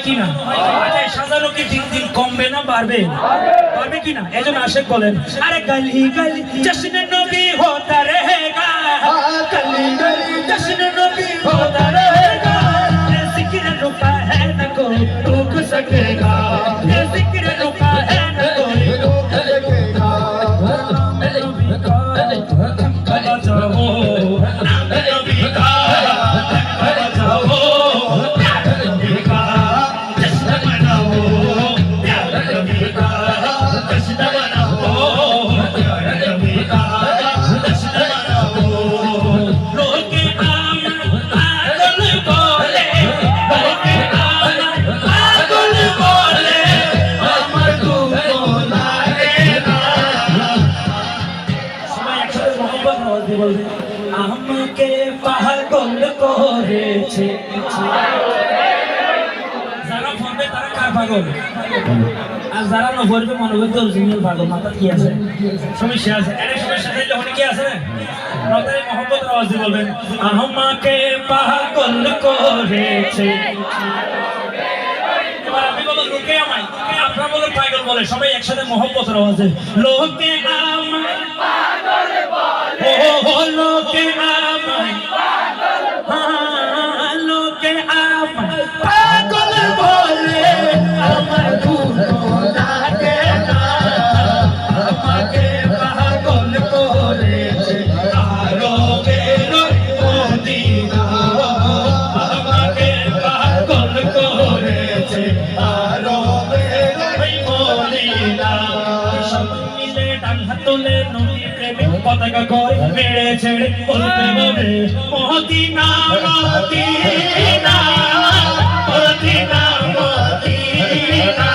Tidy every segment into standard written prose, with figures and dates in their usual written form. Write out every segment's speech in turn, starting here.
কিনা? আচ্ছা সাজানো কি দিন দিন কমবে না বাড়বে? পারবে কিনা? এজন্য আশেক বলেন আরে গলি গলি জশ্ন নবী হোতা रहेगा गली गली जश्न नबी होता रहेगा ये जिक्र रुका है न कोई रुक सकेगा ये जिक्र रुका है न कोई रुक सकेगा नबी का बजाओ नाम नबी का बजाओ नबी का जश्न मनाओ नबी का जश्न मनाओ नबी का जश्न मनाओ लोगे आमन पागल बोले लोगे आमन पागल बोले अमर तुमको लागे ना সবাই একসাথে মোহাম্মদ আওয়াজ দিয়ে বলবে আমাকে পাগল করেছে যারা ভাবে তারা কার পাগল আর যারা না বলবে মনে হবে তো অরিজিনাল পাগল মাথা কি আছে সমস্যা আছে এর সমস্যা থাকলে অনেক কি আছে নতাই মোহাম্মদ আওয়াজ দিয়ে বলবেন আমাকে পাগল করেছে এবার আমি বলবো লোকে আমায় আপনারা বলেন পাগল বলে সবাই একসাথে মোহাম্মদ আওয়াজে লোকে আমায় পাগল বলে ও লোকে আমায় হ্যাঁ লোকে আমায় পাগল বলে আমার দুটো লাগে না আমাকে পাগল করেছে আরো বেরোয় মদিনা আমাকে পাগল করেছে আরো বেরোয় মদিনা সব মিলে ডান হাত তুলে নবী প্রেমে পতাকা কই মেরে ছেড়ে বলতে হবে Medina Medina Medina Medina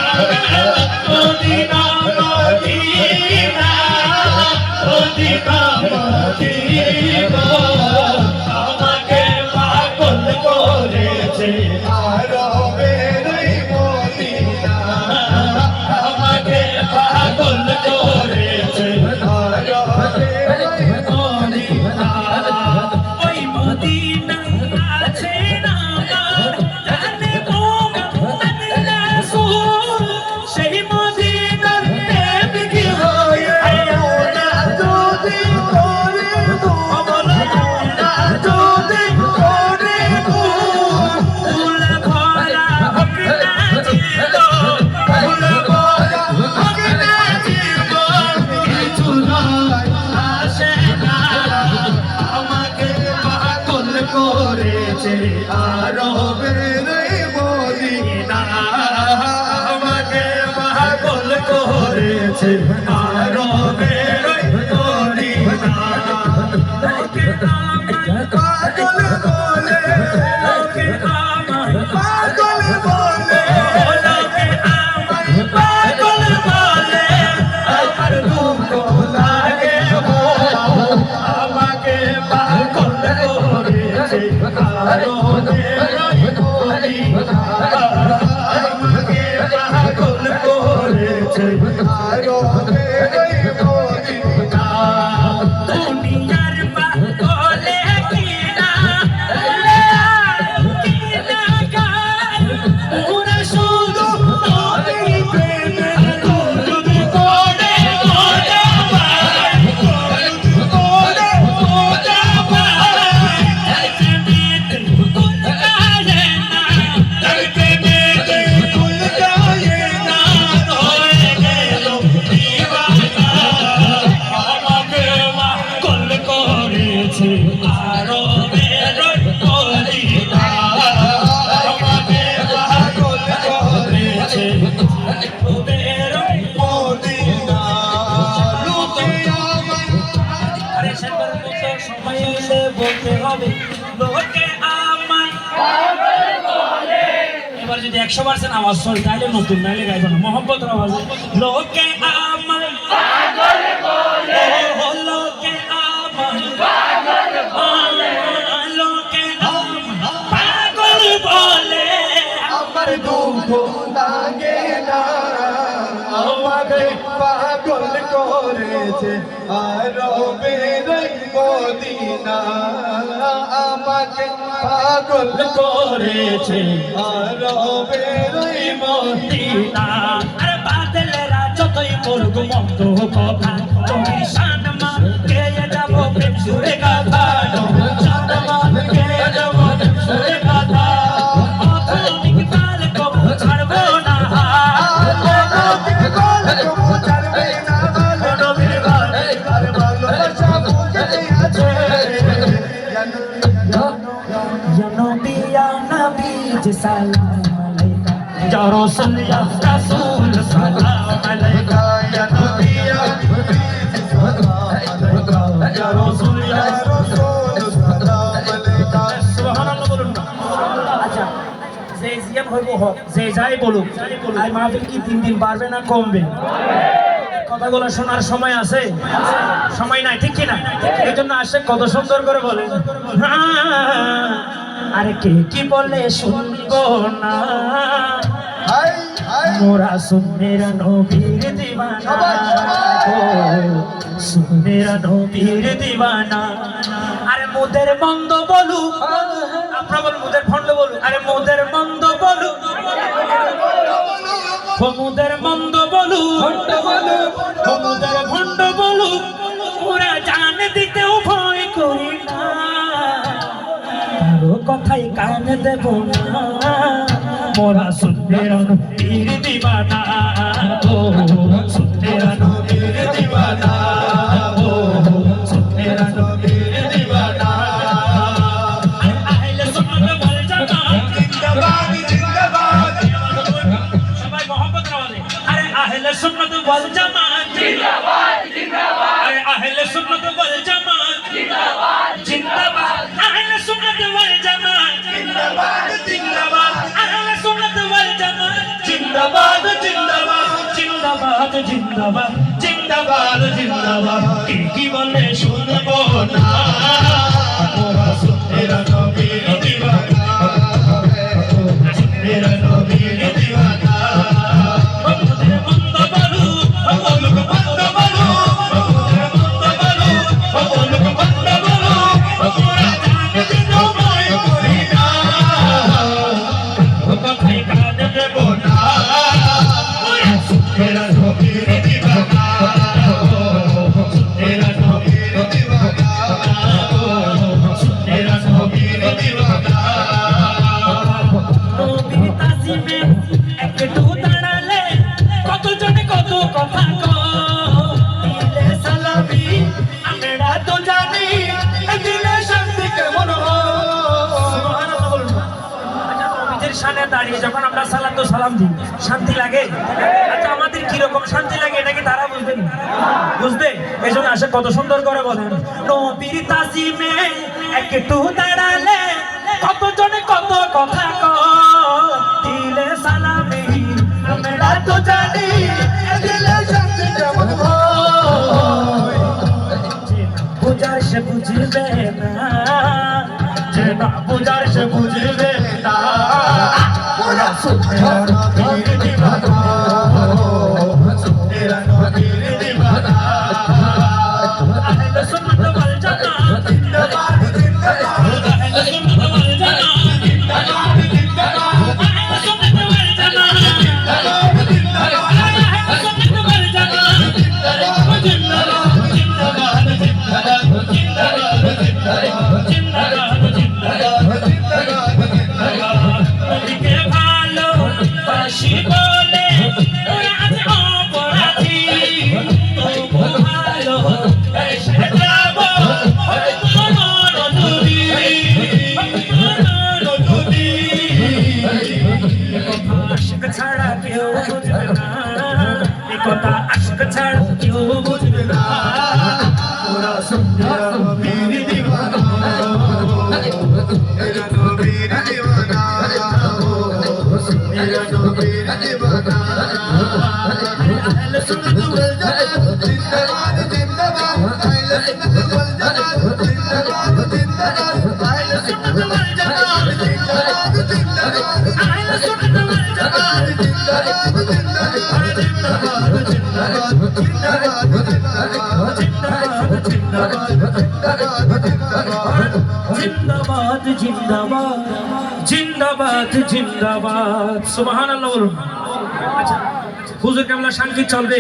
Medina Medina Medina Medina আমাকে পাগল করেছে আরো বেরোয় মদিনা আমাকে পাগল করেছে আরো বেরোয় মদিনা ওই মদিনা আছে না জানে মোহাম্মদ রাসূল সেই মদিনার প্রেম কি হয় না যদি করে বলো না যদি করে ফুল ভরা হোক না জীবন ফুল ভরা হোক না জীবন কিছু নয় আসে না আমাকে পাগল করেছে আরো বেরোয় মদিনা আমাকে পাগল করেছে আরো বেরোয় মদিনা লোকে আমায় পাগল বলে লোকে আমায় পাগল বলে লোকে আমায় পাগল বলে আমার দুঃখ লাগে আমাকে পাগল করেছে আরো বেরোয় মদিনা আমাকে পাগল করেছে আরো বেরোয় মদিনা দুনিয়ার পাগলে কিনা কিনা গায় ওরা শুধু নবী প্রেমে দুধ করে ওরা পায় দুধ করে ওরা পায় একদিন কুল গায়ে না একদিন কুল গায়ে না হয়ে গেল দিওয়ানা আমাকে পাগল করেছে আরো বেরোয় মদিনা আমাকে পাগল করেছে বেরোয় মদিনা লোকে আমায় আরে সেবার মতো সময় এলে বলতে হবে লোকে আমায় পাগল বলে এবার যদি 100% আওয়াজ হয় তাহলে নতুন নাইলে গাইব না মোহাম্মদের আওয়াজে লোকে আমায় পাগল বলে ও লোকে আমায় পাগল বলে লোকে আমায় পাগল বলে আমার দুঃখ লাগে না আমাকে পাগল করেছে আরবের মদিনা আমাকে পাগল করেছে আরবের মদিনা আরে বাদলেরা যতই বলবো মন্দ কথা তুমি শানমা কে যাবো প্রেম সুরে গাথা শানমা কে যাবো প্রেম সুরে গাথা অথমিক তাল কবু ছাড়বো না অথমিক তাল কবু ছাড়বে না নবীর বাণী আর ভালোবাসা বুকে আছে Ya Nabi ya Nabi salam alaika Ya Rasul ya Rasul salam alaika Ya Nabi ya Nabi salam alayka Ya Rasul ya Rasul salam alayka সুবহানাল্লাহ বলুন না আচ্ছা যে জিয়াম হইব হোক যে যাই বলুক আই মাহফিল কি 3 দিন বাড়বে না কমবে কথাগুলো শোনার সময় আছে সময় নাই ঠিক কি না এইজন্য আসে কত সুন্দর করে বলে আরে কে কি বলে শুনবো না হাই হাই মোরা সুন্নের নবীর দিওয়ানা সুন্নের নবীর দিওয়ানা আরে মোদের বন্ধ বলু আপনারা বলুন মোদের ভণ্ড বলু আরে মোদের বন্ধ বলু মোদের বন্ধ বলু মোদের ভণ্ড বলু ওরা জান দিতেও ভয় করি না কারো কথাই কান দেব না মোরা সুন্নের নবীর দিওয়ানা ও সুন্নের নবীর দিওয়ানা ও সুন্নের নবীর দিওয়ানা আহলে সুন্নাত ওয়াল জামাত জিন্দাবাদ জিন্দাবাদ সবাই মোহাম্মদ রাওয়ালে আরে আহলে সুন্নাত ওয়াল জামাত জিন্দাবাদ জিন্দাবাদ আরে আহলে সুন্নাত ওয়াল জামাত জিন্দাবাদ জিন্দাবাদ আহলে সুন্নাত ওয়াল জামাত জিন্দাবাদ জিন্দাবাদ আহলে সুন্নাত ওয়াল জামাত জিন্দাবাদ জিন্দাবাদ জিন্দাবাদ জিন্দাবাদ জিন্দাবাদ জিন্দাবাদ কি বলে শুনবো না মোরা সুন্নের নবীর দিওয়ানা সুন্নের নবীর দিওয়ানা মোদের বন্ধ বলু বলুক বন্ধ বলু মোদের বন্ধ বলু বলুক বন্ধ বলু মোরা জান দিনো ভয় করি না কথাই কান দেব না সুন্নের নবীর দিওয়ানা সুন্নের নবীর দিওয়ানা সুন্নের নবীর দিওয়ানা নবীর তাজিমে একটু দাঁড়ালে কতজনে কত কথা দিলে সালামি আমরা তো জানি দিলে শান্তি কেমন সুবহানাল্লাহ বলুন আচ্ছা নবীদের সামনে দাঁড়িয়ে যখন আমরা সালাম দিই শান্তি লাগে আচ্ছা আমাদের কি রকম শান্তি লাগে এটা কি তারা বুঝবেন বুঝবে এইজন্য আসে কত সুন্দর করে বলেন নবীর তাজিমে একটু দাঁড়ালে কতজনে কত কথা দিলে সালামি আমরা তো জানি দিলে শান্তি কেমন হয় বুঝার সে বুঝবে না যে না বুঝার সে বুঝবে না ওরা সুন্নাত নবীর দিওয়ানা সুন্নাত নবীর দিওয়ানা আহলে সুন্নাত ওয়াল জামাত জিন্দাবাদ জিন্দাবাদ আহলে সুন্নাত ওয়াল জামাত জিন্দাবাদ জিন্দাবাদ আহলে সুন্নাত ওয়াল জামাত জিন্দাবাদ জিন্দাবাদ আহলে সুন্নাত ওয়াল জামাত জিন্দাবাদ জিন্দাবাদ জিন্দাবাদ নবীকে ভালো বাসি বলে ওরা আজ অপরাধী তবু ভালো এসে যাব তোমার নদী আশক ছাড়া কেউ বুঝবে না এ কথা আশক ছাড়া কেউ বুঝবে না ওরা সুন্নাত নবীর দিওয়ানা এরা নবীর দিওয়ানা এরা নবীর দিওয়ানা আহলে সুন্নাত ওয়াল জামাত জিন্দাবাদ জিন্দাবাদ আহলে সুন্নাত ওয়াল জামাত জিন্দাবাদ জিন্দাবাদ আহলে সুন্নাত ওয়াল জামাত জিন্দাবাদ জিন্দাবাদ আহলে সুন্নাত ওয়াল জামাত জিন্দাবাদ জিন্দাবাদ জিন্দাবাদ জিন্দাবাদ জিন্দাবাদ জিন্দাবাদ সুবহানাল্লাহ বলুন। আচ্ছা হুজুর কেবলা শান্তি চলবে।